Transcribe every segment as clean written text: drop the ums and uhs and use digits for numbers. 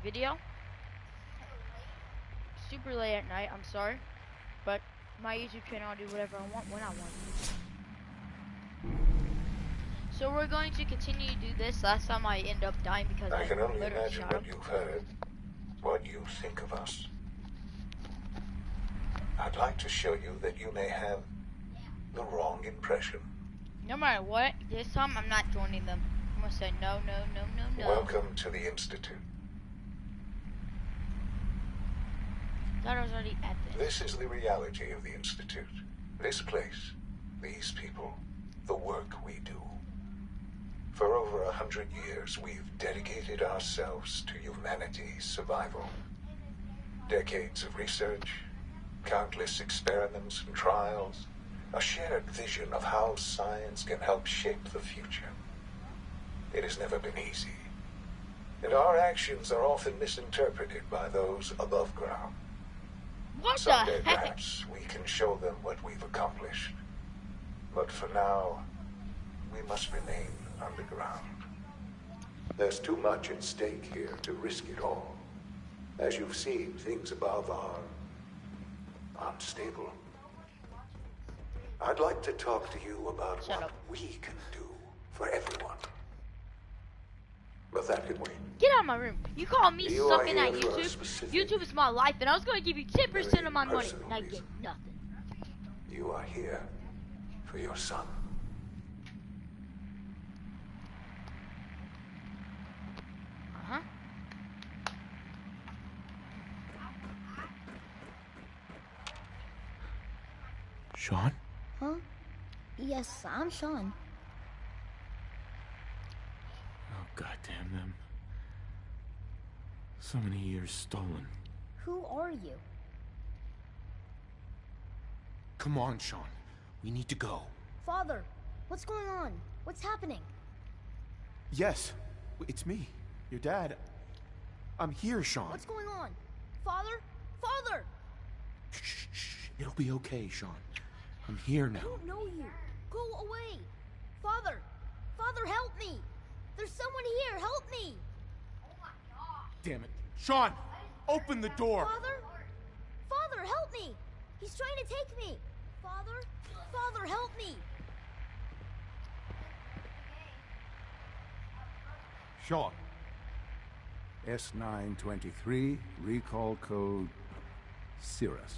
video. Super late at night, I'm sorry. But my YouTube channel, I'll do whatever I want when I want. So we're going to continue to do this. Last time I ended up dying because I can only imagine shot him. what you've heard, what you think of us. I'd like to show you that you may have the wrong impression. No matter what, this time I'm not joining them. I'm gonna say no, no, no, no, no. Welcome to the Institute. Thought I was already at this. This is the reality of the Institute. This place, these people, the work we do. For over 100 years, we've dedicated ourselves to humanity's survival. Decades of research, countless experiments and trials, a shared vision of how science can help shape the future. It has never been easy, and our actions are often misinterpreted by those above ground. What Someday, the heck? perhaps, we can show them what we've accomplished. But for now, we must remain underground. There's too much at stake here to risk it all. As you've seen, things above are unstable. I'd like to talk to you about what we can do for everyone. But that can wait. Get out of my room. You call me You are sucking at here for a YouTube? specific, YouTube is my life, and I was going to give you 10% of my money, personal and I get reason. nothing. You are here for your son. Uh-huh. Sean? Huh? Yes, I'm Sean. Oh, goddamn them. So many years stolen. Who are you? Come on, Sean. We need to go. Father, what's going on? What's happening? Yes, it's me, your dad. I'm here, Sean. What's going on? Father? Father! Shh, shh. It'll be okay, Sean. I'm here now. I don't know you. Go away. Father! Father, help me! There's someone here. Help me! Damn it. Sean, open the door. Father? Father, help me! He's trying to take me. Father? Father, help me! Sean. S923, recall code Cirrus.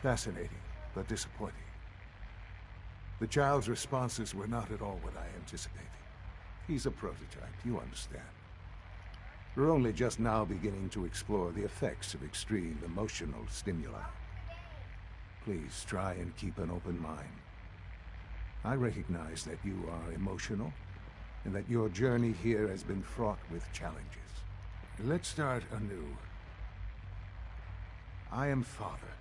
Fascinating, but disappointing. The child's responses were not at all what I anticipated. He's a prototype, you understand. We're only just now beginning to explore the effects of extreme emotional stimuli. Please try and keep an open mind. I recognize that you are emotional, and that your journey here has been fraught with challenges. Let's start anew. I am Father.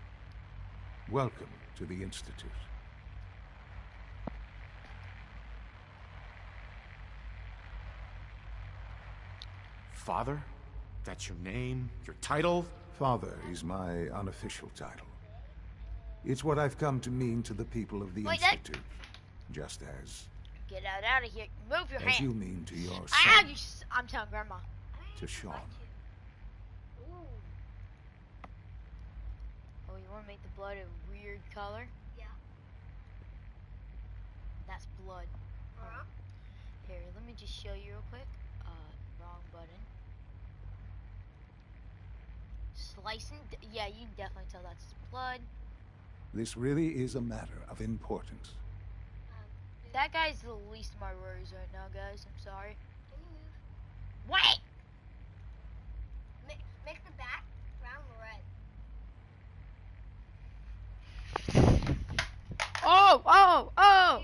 Welcome to the Institute. Father? That's your name? Your title? Father is my unofficial title. It's what I've come to mean to the people of the Institute. Just as... Get out of here. Move your as hand. you mean to your Ah, son, I'm telling Grandma. to Sean. Oh, you want to make the blood a weird color? Yeah. That's blood. Alright. Here, let me just show you real quick. Wrong button. Slicing. Yeah, you can definitely tell that's blood. This really is a matter of importance. That guy's the least of my worries right now, guys. I'm sorry. Wait! Make the background red. Oh!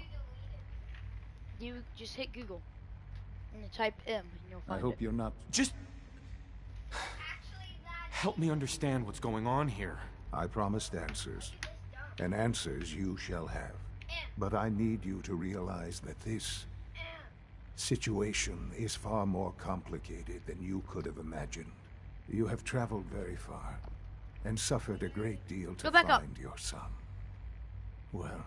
You just hit Google and then type M and you'll I find hope it. you're not... Just... help me understand what's going on here. I promised answers, and answers you shall have. But I need you to realize that this situation is far more complicated than you could have imagined. You have traveled very far, and suffered a great deal to Go back up. find your son. Well,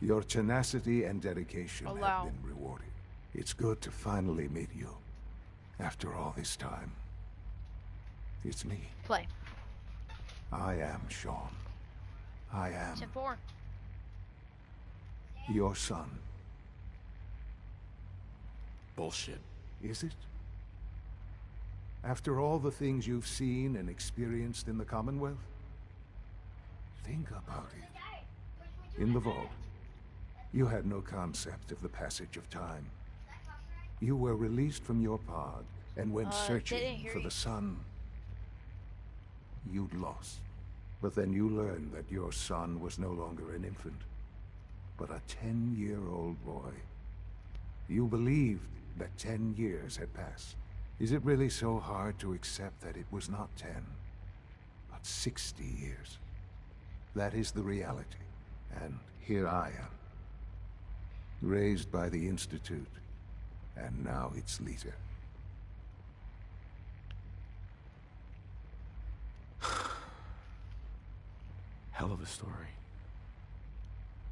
your tenacity and dedication Allow. have been rewarded. It's good to finally meet you. After all this time, it's me. Play. I am Sean. I am Sim 4. your son. Bullshit. Is it? After all the things you've seen and experienced in the Commonwealth? Think about it. In the vault, you had no concept of the passage of time. You were released from your pod and went Didn't searching hear for you. the sun. You'd lost. But then you learned that your son was no longer an infant, but a 10-year-old boy. You believed that 10 years had passed. Is it really so hard to accept that it was not 10, but 60 years? That is the reality. And here I am, raised by the Institute, and now its leader. Hell of a story.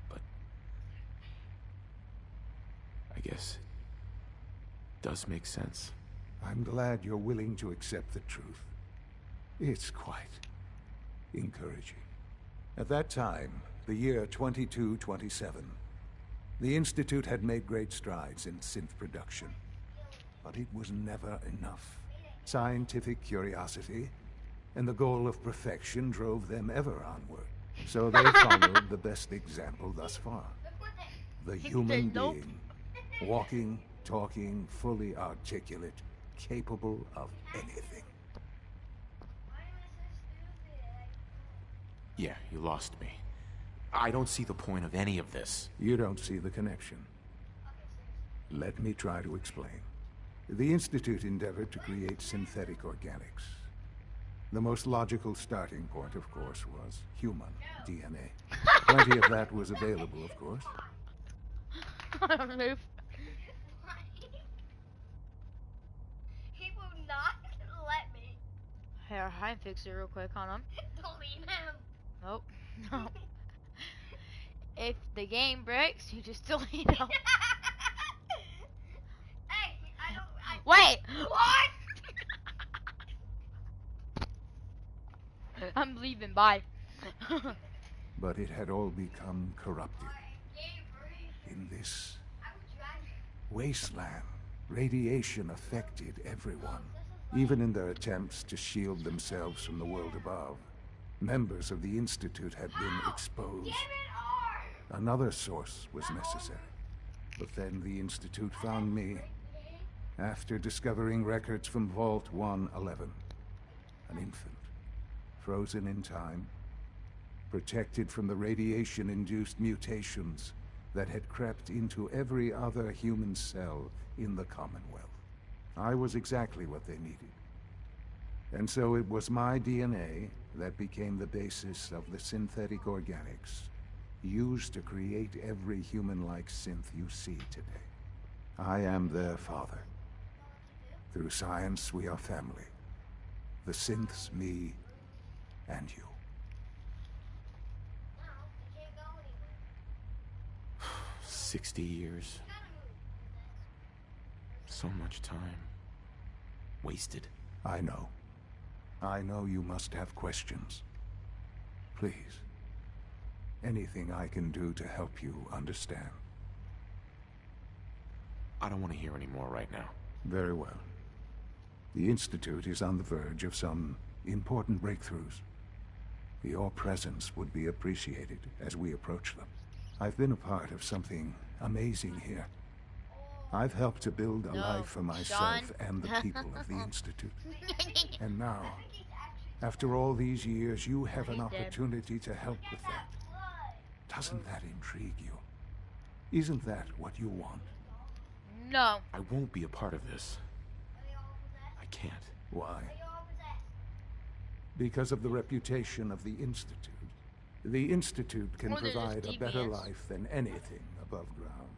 But I guess it does make sense. I'm glad you're willing to accept the truth. It's quite encouraging. At that time, the year 2227, the Institute had made great strides in synth production. But it was never enough. Scientific curiosity and the goal of perfection drove them ever onward. So they followed the best example thus far. The human Nope. being, walking, talking, fully articulate, capable of anything. Yeah, you lost me. I don't see the point of any of this. You don't see the connection. Let me try to explain. The Institute endeavored to create synthetic organics. The most logical starting point, of course, was human DNA. Plenty of that was available, of course. Move. He will not let me. Here, I fix it real quick on him. Delete him. Nope. No. If the game breaks, you just delete him. Hey, I don't. Wait! What? I'm leaving, bye. But it had all become corrupted. In this wasteland, radiation affected everyone, even in their attempts to shield themselves from the world above. Members of the Institute had been exposed. Another source was necessary. But then the Institute found me after discovering records from Vault 111. An infant, frozen in time, protected from the radiation-induced mutations that had crept into every other human cell in the Commonwealth. I was exactly what they needed. And so it was my DNA that became the basis of the synthetic organics used to create every human-like synth you see today. I am their father. Through science, we are family. The synths, me, and you. 60 years. So much time. Wasted. I know. I know you must have questions. Please. Anything I can do to help you understand. I don't want to hear any more right now. Very well. The Institute is on the verge of some important breakthroughs. Your presence would be appreciated as we approach them. I've been a part of something amazing here. I've helped to build a No, life for myself Sean. and the people of the Institute. And now, after all these years, you have an He's dead. opportunity to help with that. Doesn't that intrigue you? Isn't that what you want? No. I won't be a part of this. I can't. Why? Because of the reputation of the Institute. The Institute can More than just provide a better deviants. life than anything above ground.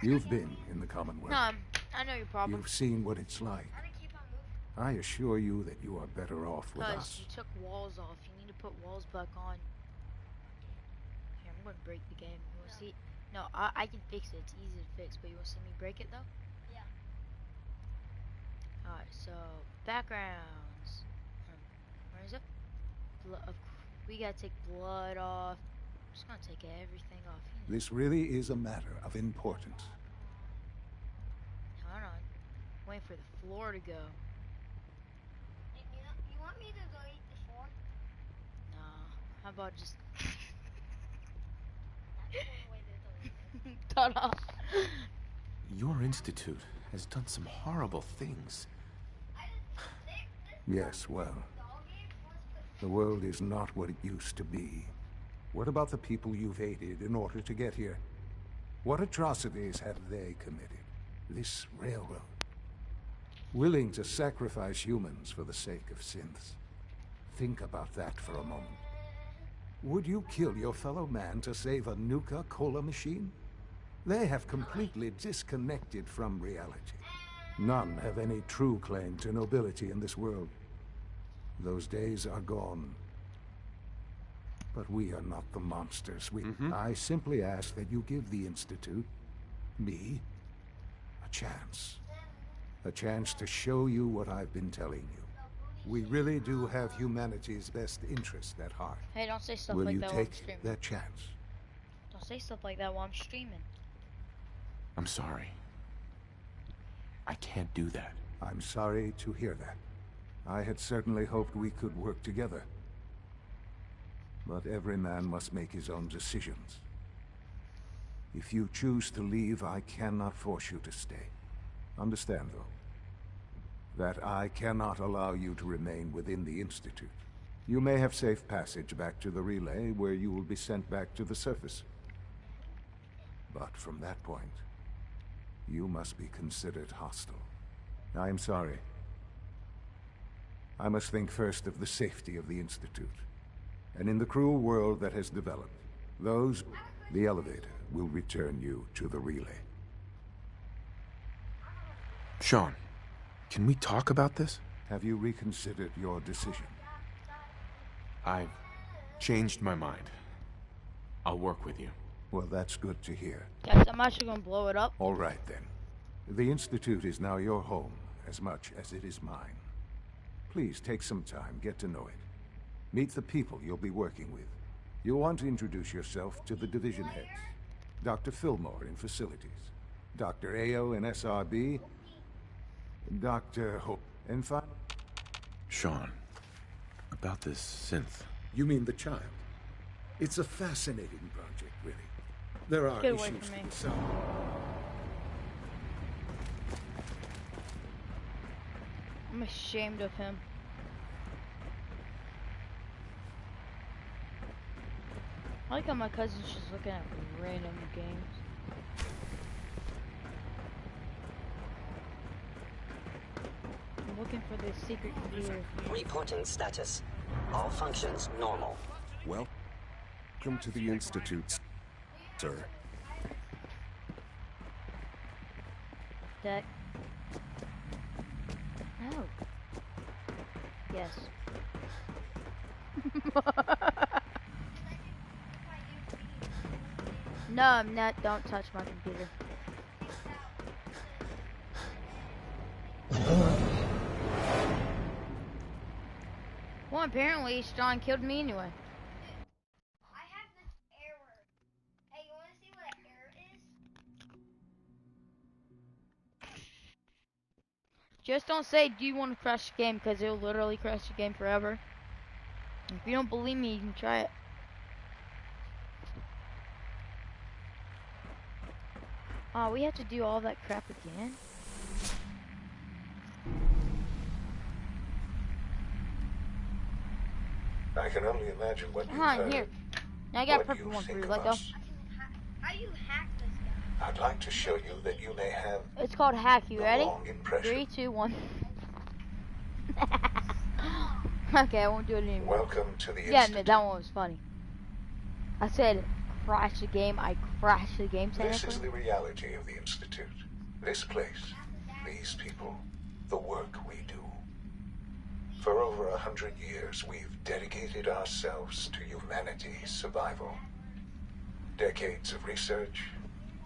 You've been in the Commonwealth. No, I know your problem. You've seen what it's like. I assure you that you are better off with Because us. you took walls off. You need to put walls back on. Here, I'm going to break the game. You want to see? No, I can fix it. It's easy to fix. But you want to see me break it, though? Yeah. Alright, so backgrounds. Where is it? We gotta take blood off. I'm just gonna take everything off. This really is a matter of importance. Hold on. Waiting for the floor to go. You want me to delete the floor? Nah. How about just That's one way to delete it. ta-da. Your institute has done some horrible things. Yes, well, the world is not what it used to be. What about the people you've aided in order to get here? What atrocities have they committed? This railroad. Willing to sacrifice humans for the sake of synths. Think about that for a moment. Would you kill your fellow man to save a Nuka-Cola machine? They have completely disconnected from reality. None have any true claim to nobility in this world. Those days are gone. But we are not the monsters. I simply ask that you give the Institute, me, a chance. A chance to show you what I've been telling you. We really do have humanity's best interest at heart. Hey, don't say stuff Will like you that while I'm take streaming. that chance? Don't say stuff like that while I'm streaming. I'm sorry. I can't do that. I'm sorry to hear that. I had certainly hoped we could work together. But every man must make his own decisions. If you choose to leave, I cannot force you to stay. Understand, though, that I cannot allow you to remain within the Institute. You may have safe passage back to the relay, where you will be sent back to the surface. But from that point, you must be considered hostile. I am sorry. I must think first of the safety of the Institute. And in the cruel world that has developed, the elevator will return you to the relay. Sean, can we talk about this? Have you reconsidered your decision? I've changed my mind. I'll work with you. Well, that's good to hear. Guys, I'm actually gonna blow it up. All right, then. The Institute is now your home, as much as it is mine. Please take some time, get to know it. Meet the people you'll be working with. You'll want to introduce yourself to the division heads. Dr. Fillmore in Facilities, Dr. Ayo in SRB, Dr. Hope, and finally... Sean, about this synth. You mean the child? It's a fascinating project, really. There are Get away issues from to me. be solved. I'm ashamed of him. I like how my cousin's just looking at random games. I'm looking for this secret computer. Reporting status. All functions normal. Welcome to the Institute, sir. Deck. No. Yes. No, I'm not. Don't touch my computer. Well, apparently, Sean killed me anyway. I have this error. Hey, you want to see what an error is? Just don't say, do you want to crash the game? Because it'll literally crash the game forever. If you don't believe me, you can try it. Oh, we have to do all that crap again? I can only imagine what you've Come on, heard, here. Now I got a what perfect you one for think you. of Let go. us. How you hack this guy? I'd like to show you that you may have It's called hack. You the ready? wrong impression. 3, 2, 1. Okay, I won't do it anymore. Welcome to the Yeah, Institute. that one was funny. I said crash the game. I crashed the game This is technically. the reality of the Institute. This place, these people, the work we do. For over 100 years, we've dedicated ourselves to humanity's survival. Decades of research,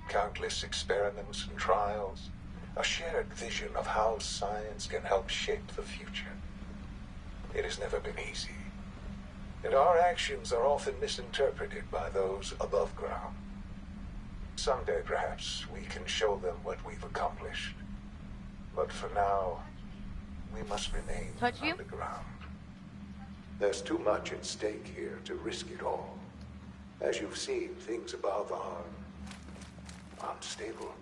countless experiments and trials, a shared vision of how science can help shape the future. It has never been easy, and our actions are often misinterpreted by those above ground. Someday, perhaps, we can show them what we've accomplished. But for now, we must remain Touch you? underground. There's too much at stake here to risk it all. As you've seen, things above are unstable.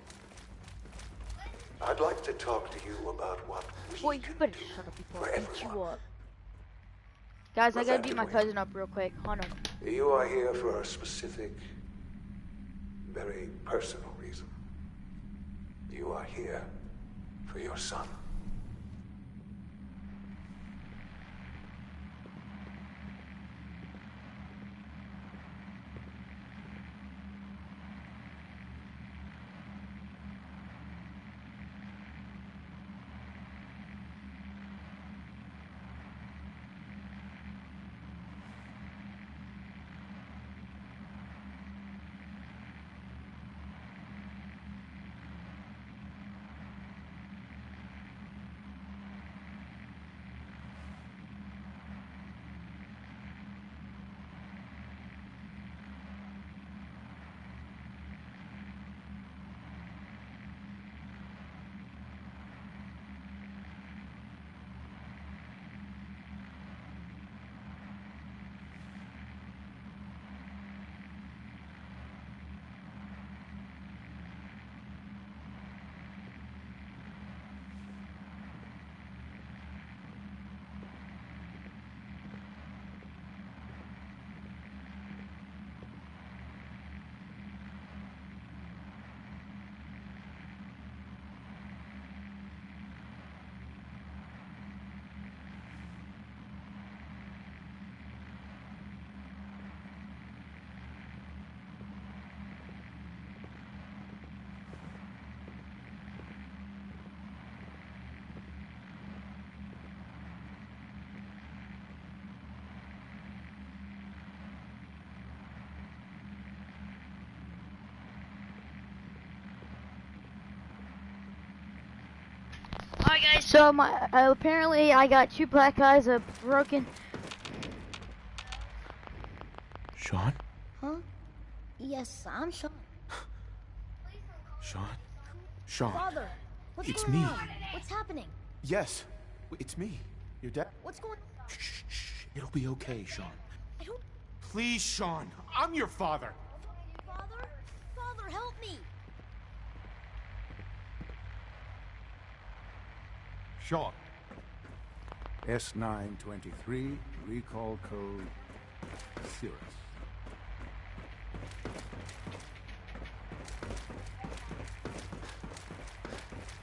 I'd like to talk to you about what we Boy, you can better do shut up before for I beat everyone. you up. Guys, I gotta beat my Preventatively. cousin up real quick. Hold on. You are here for a specific, very personal reason. You are here for your son. Alright guys, so apparently I got 2 black eyes, a broken... Sean? Huh? Yes, I'm Sean. Sean? Sean? 'Father, what's It's going me. on? What's happening? Yes, it's me. Your dad. What's going on? Shh, shh, shh. It'll be okay, Sean. I don't... Please, Sean. I'm your father. Father? Father, help me! Sean. S923, recall code Cirrus.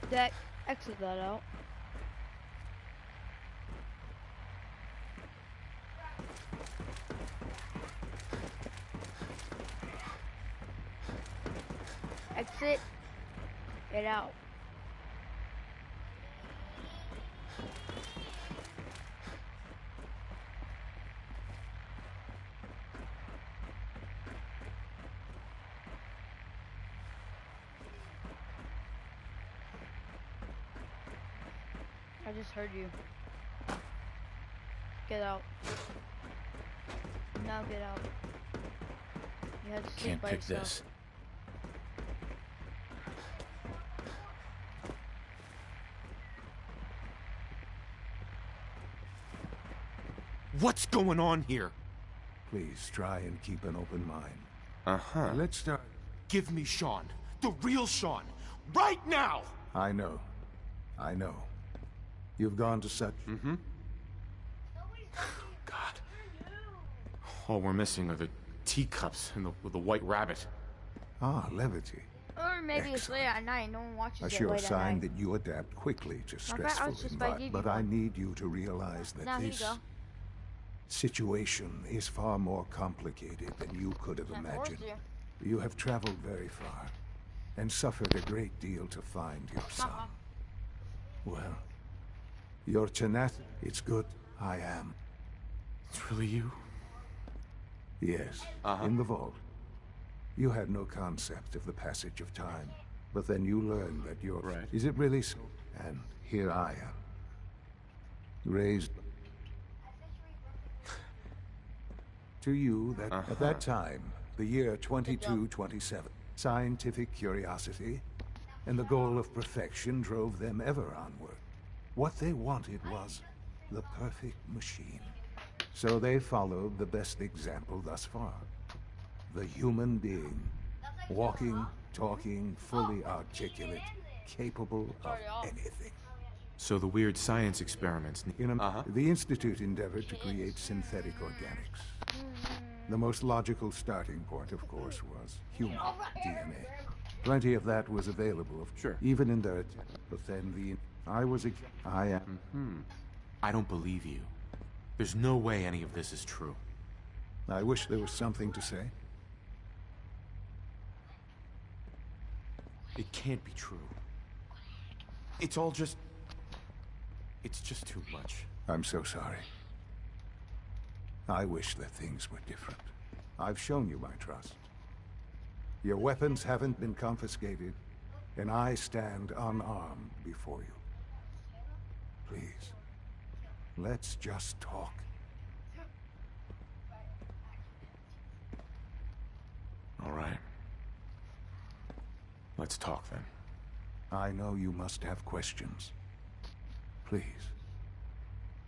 That, exit that out. Exit it out. I just heard you. Get out. Now get out. You have to sleep Can't by pick yourself. this. What's going on here? Please try and keep an open mind. Uh-huh. Let's start. Give me Sean. The real Sean. Right now! I know. I know. You've gone to such... Mm-hmm. God. All we're missing are the teacups and the white rabbit. Ah, levity. Or maybe it's Excellent. late at night. No one watches A it sure late at sign night. that you adapt quickly to I stressful was just about to give environments. you But I one. need you to realize that Now here you this go. situation is far more complicated than you could have And imagined. horse You have traveled very far and suffered a great deal to find your son. Well, your tenacity, it's good. I am. It's really you? Yes, Uh-huh. in the vault. You had no concept of the passage of time. But then you learn that you're... Right. Is it really so? And here I am. Raised... To you, that at that time, the year 2227, scientific curiosity and the goal of perfection drove them ever onward. What they wanted was the perfect machine. So they followed the best example thus far. The human being, walking, talking, fully articulate, capable of anything. So the weird science experiments... The Institute endeavored to create synthetic organics. The most logical starting point, of course, was human DNA. Plenty of that was available, Sure. even in their... But then I am... I don't believe you. There's no way any of this is true. I wish there was something to say. It can't be true. It's all just... It's just too much. I'm so sorry. I wish that things were different. I've shown you my trust. Your weapons haven't been confiscated, and I stand unarmed before you. Please, let's just talk. All right. Let's talk then. I know you must have questions. Please,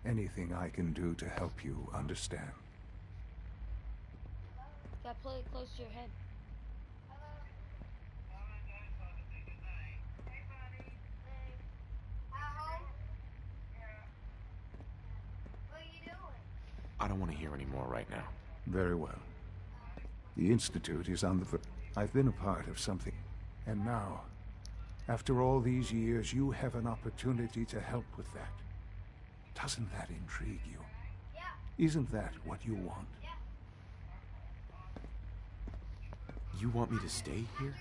anything I can do to help you understand. Gotta play it close to your head. I don't want to hear any more right now. Very well. The Institute is on the... I've been a part of something. And now, after all these years, you have an opportunity to help with that. Doesn't that intrigue you? Isn't that what you want? You want me to stay here?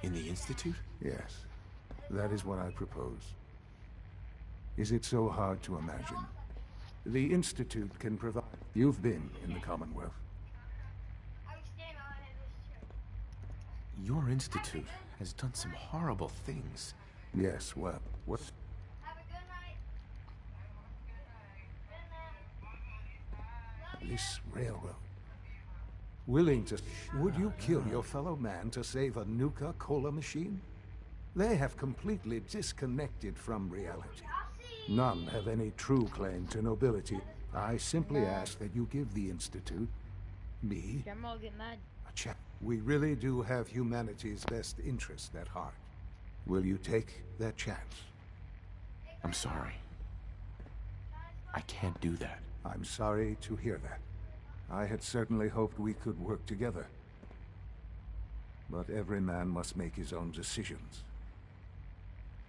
In the Institute? Yes, that is what I propose. Is it so hard to imagine? The Institute can provide... You've been in the Commonwealth. Your institute has done some horrible things. Yes, well, what... This railroad. Willing to... Would you kill your fellow man to save a Nuka-Cola machine? They have completely disconnected from reality. None have any true claim to nobility. I simply ask that you give the Institute, me, Grandma will get mad. a chance. We really do have humanity's best interest at heart. Will you take that chance? I'm sorry. I can't do that. I'm sorry to hear that. I had certainly hoped we could work together. But every man must make his own decisions.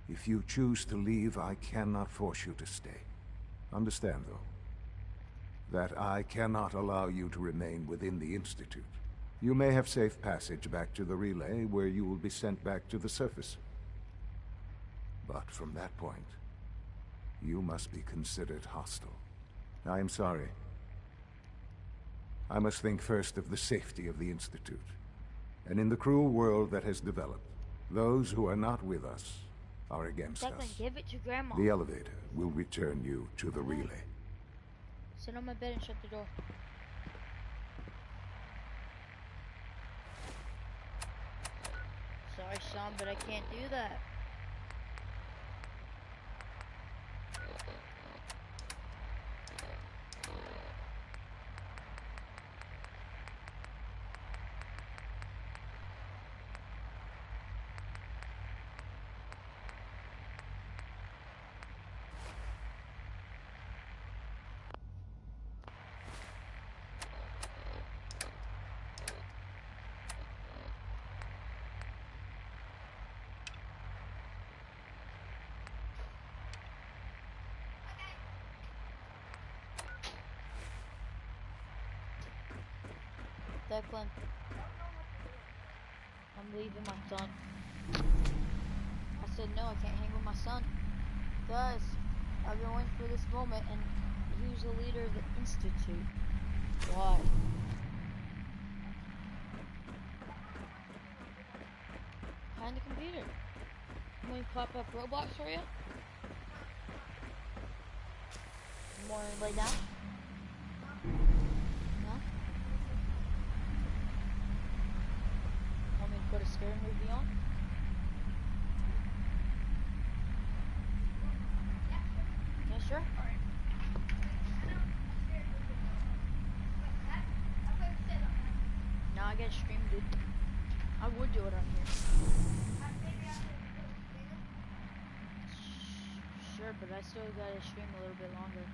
If you choose to leave, I cannot force you to stay. Understand, though, that I cannot allow you to remain within the Institute. You may have safe passage back to the relay, where you will be sent back to the surface. But from that point, you must be considered hostile. I am sorry. I must think first of the safety of the Institute. And in the cruel world that has developed, those who are not with us are against Declan, us. give it to Grandma. The elevator will return you to the relay. Sit on my bed and shut the door. Sorry, Sean, but I can't do that. Declan, I'm leaving my son. I said no, I can't hang with my son. Guys, I've been waiting for this moment, and who's the leader of the Institute? Why? behind the computer. Can we pop up Roblox for you? More lay down? No? Want me to put a scary movie on? Yeah, sure. No, I gotta stream, dude. I would do it on here. Sure, but I still gotta stream a little bit longer.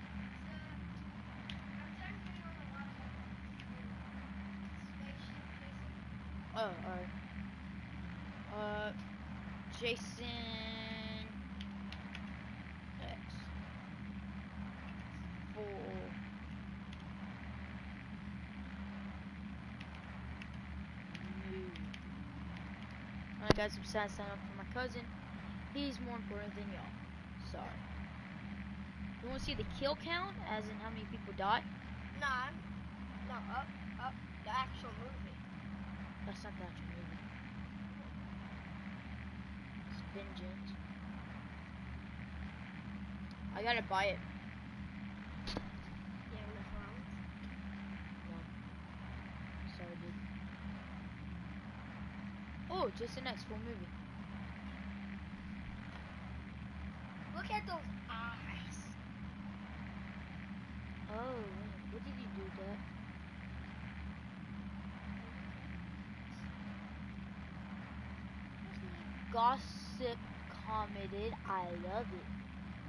Oh, alright. Jason X 4. I got some sad sign up for my cousin. He's more important than y'all. Sorry. You want to see the kill count, as in how many people died? Nah, no, up, the actual movie. That's not the actual movie. It's Vengeance. I gotta buy it. Yeah, enough rounds. No. Sorry, dude. Oh, Jason X full movie. Look at those eyes. Oh, what did you do, Dad? Gossip commented, I love it.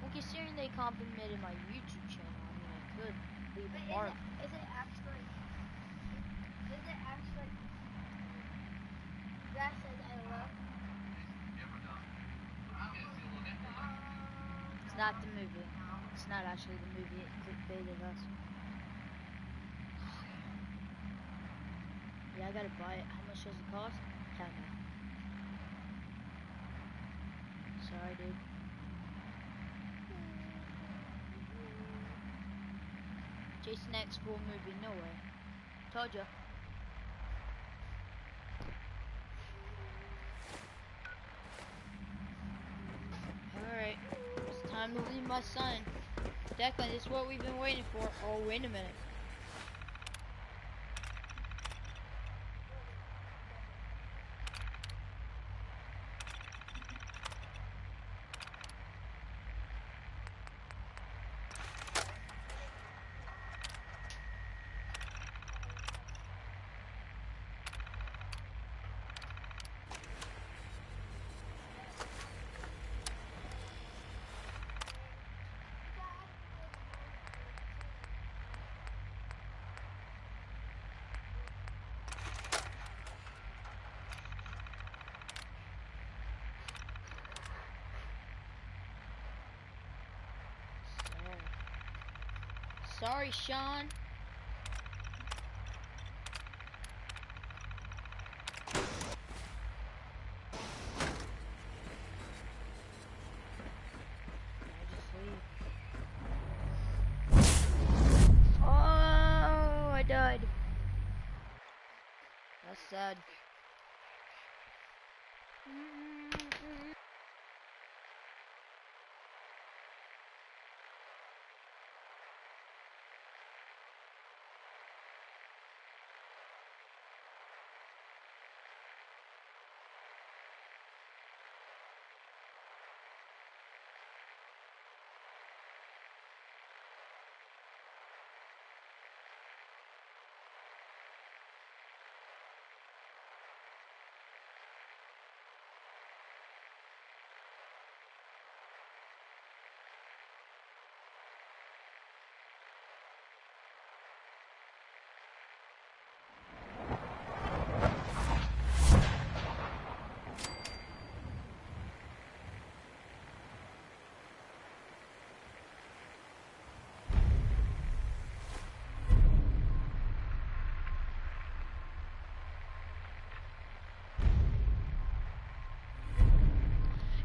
Well, considering they complimented my YouTube channel, I mean, I could leave a mark. Is it actually? That says I love. It's not the movie. It's not actually the movie. It clickbaited us. Yeah, I gotta buy it. How much does it cost? $10. Sorry, dude. Jason X full movie, no way. Told ya. Alright, it's time to leave my son. Declan, this is what we've been waiting for. Oh, wait a minute. Sorry, Sean. Oh, I died. That's sad.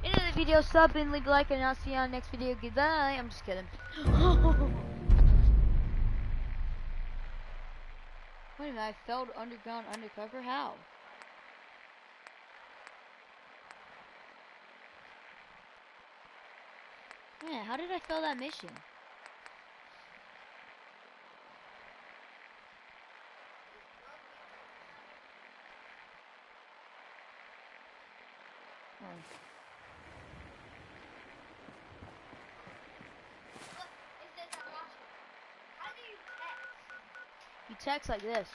End of the video, sub and leave a like, and I'll see you on the next video. Goodbye. I'm just kidding. Wait a minute, I failed underground undercover? How? Yeah, how did I fail that mission? You text like this.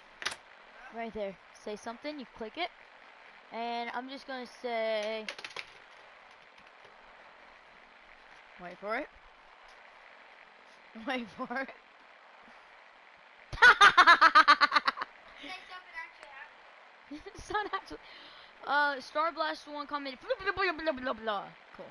Right there. Say something, you click it. And I'm just gonna say... Wait for it. Wait for it. Son actually... Star Blast 1 commented... Blah, blah, blah, blah, blah, blah. Cool.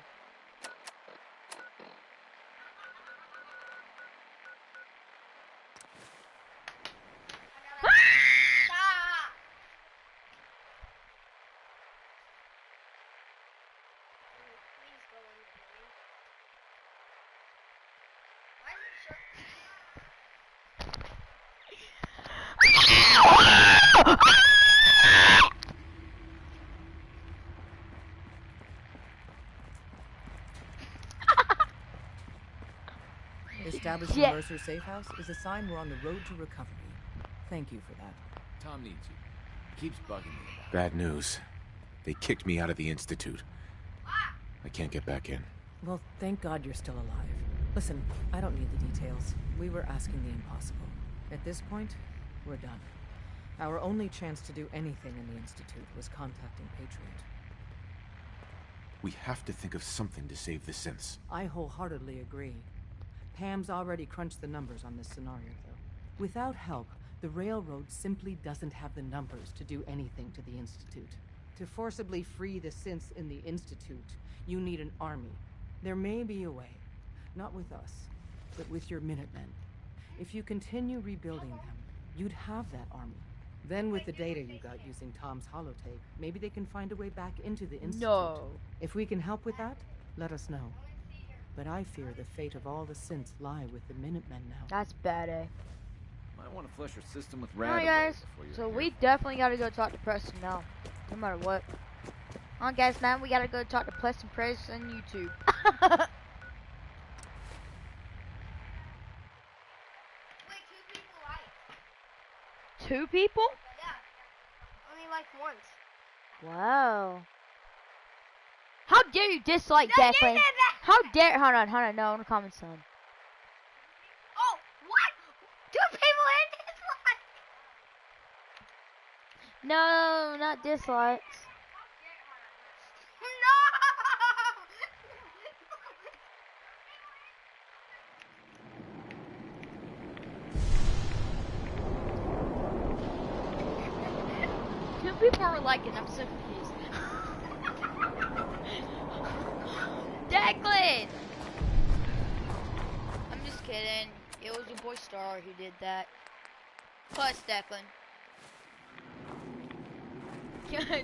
Establishing Mercer's safe house is a sign we're on the road to recovery. Thank you for that. Tom needs you. He keeps bugging me about it. Bad news. They kicked me out of the Institute. I can't get back in. Well, thank God you're still alive. Listen, I don't need the details. We were asking the impossible. At this point, we're done. Our only chance to do anything in the Institute was contacting Patriot. We have to think of something to save the synths. I wholeheartedly agree. Pam's already crunched the numbers on this scenario, though. Without help, the Railroad simply doesn't have the numbers to do anything to the Institute. To forcibly free the synths in the Institute, you need an army. There may be a way. Not with us, but with your Minutemen. If you continue rebuilding them, you'd have that army. Then with the data you got using Tom's holotape, maybe they can find a way back into the Institute. No. If we can help with that, let us know. But I fear the fate of all the synths lie with the Minutemen now. That's bad, eh? Might want to flush your system with Alright guys, so we definitely gotta go talk to Preston now. No matter what. Alright guys, man, we gotta go talk to Preston Press on YouTube. Two people? Yeah. Only like once. Wow. How dare you dislike Declan? How dare... Hold on, no, no comment son. Oh, what? Two people in dislike? No, not dislikes. Two people are liking, I'm so confused. Declan! I'm just kidding. It was your boy Star who did that. Plus Declan.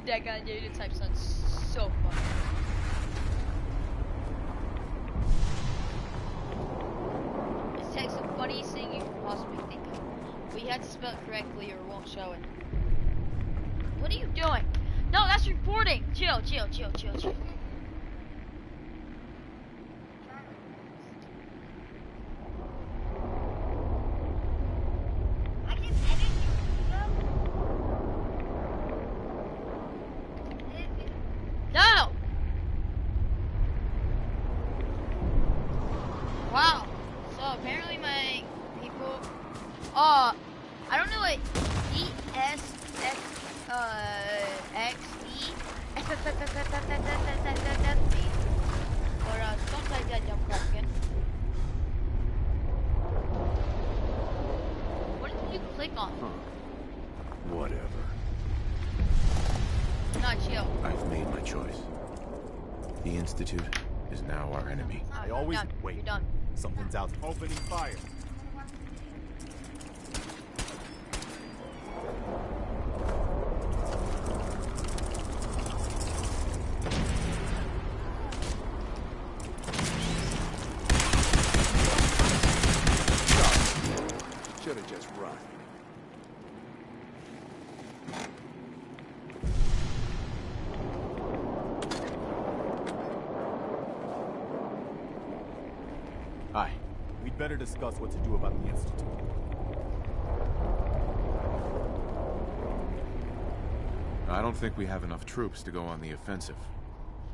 Declan did type sounds so funny. This text the funniest thing you could possibly think of. But you have to spell it correctly or it won't show it. What are you doing? No, that's reporting. Chill. No! Wow. So apparently my people I don't know what ESX XE but don't type that dumb crap again. What did you click on? Whatever. Not chill. I've made my choice. The Institute is now our enemy. I always wait. You're done. Something's out. Opening fire. Should have just run. Hi. We'd better discuss what to do about the Institute. I don't think we have enough troops to go on the offensive.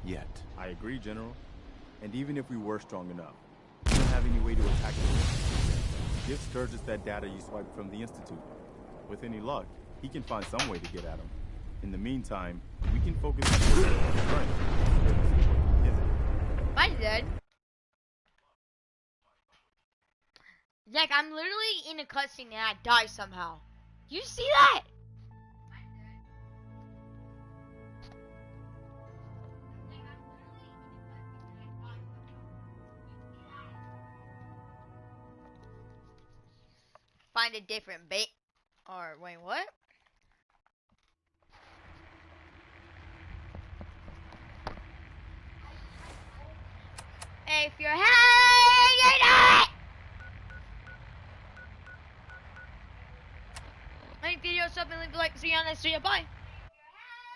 Yet. I agree, General. And even if we were strong enough, we don't have any way to attack the Institute. Give Sturgis that data you swiped from the Institute. With any luck, he can find some way to get at him. In the meantime, we can focus on the front. Mine's dead. Jack, I'm literally in a cutscene and I die somehow. You see that? Find a different bait. Or, wait, what? If you're hanging it! Like video, sub, and leave a like. See you on the next video. Bye.